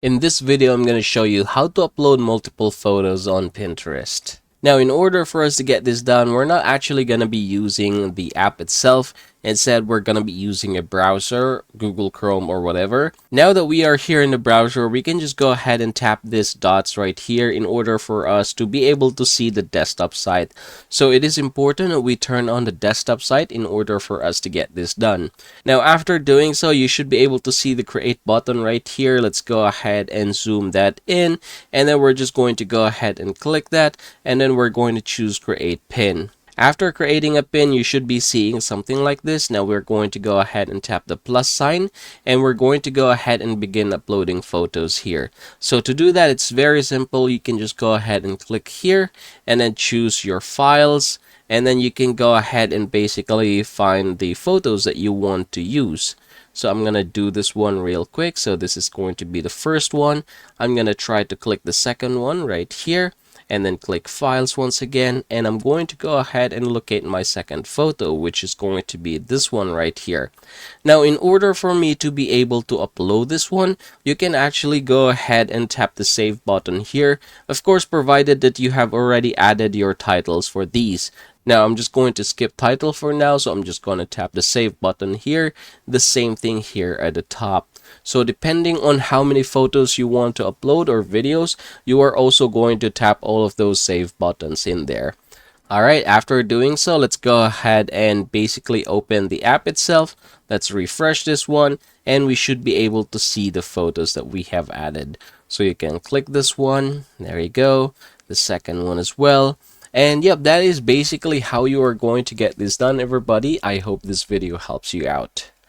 In this video, I'm going to show you how to upload multiple photos on Pinterest. Now, in order for us to get this done, we're not actually going to be using the app itself. Instead, we're going to be using a browser, Google Chrome or whatever. Now that we are here in the browser, we can just go ahead and tap this dots right here in order for us to be able to see the desktop site. So it is important that we turn on the desktop site in order for us to get this done. Now, after doing so, you should be able to see the create button right here. Let's go ahead and zoom that in, and then we're just going to go ahead and click that, and then we're going to choose create pin. After creating a pin, you should be seeing something like this. Now we're going to go ahead and tap the plus sign, and we're going to go ahead and begin uploading photos here. So to do that, it's very simple. You can just go ahead and click here and then choose your files, and then you can go ahead and basically find the photos that you want to use. So I'm going to do this one real quick. So this is going to be the first one. I'm going to try to click the second one right here, and then click files once again, and I'm going to go ahead and locate my second photo, which is going to be this one right here. Now, in order for me to be able to upload this one, you can actually go ahead and tap the save button here, of course provided that you have already added your titles for these. Now, I'm just going to skip title for now, so I'm just going to tap the save button here, the same thing here at the top. So depending on how many photos you want to upload or videos, you are also going to tap all of those save buttons in there. Alright, after doing so, let's go ahead and basically open the app itself. Let's refresh this one, and we should be able to see the photos that we have added. So you can click this one, there you go, the second one as well. And yep, that is basically how you are going to get this done, everybody. I hope this video helps you out.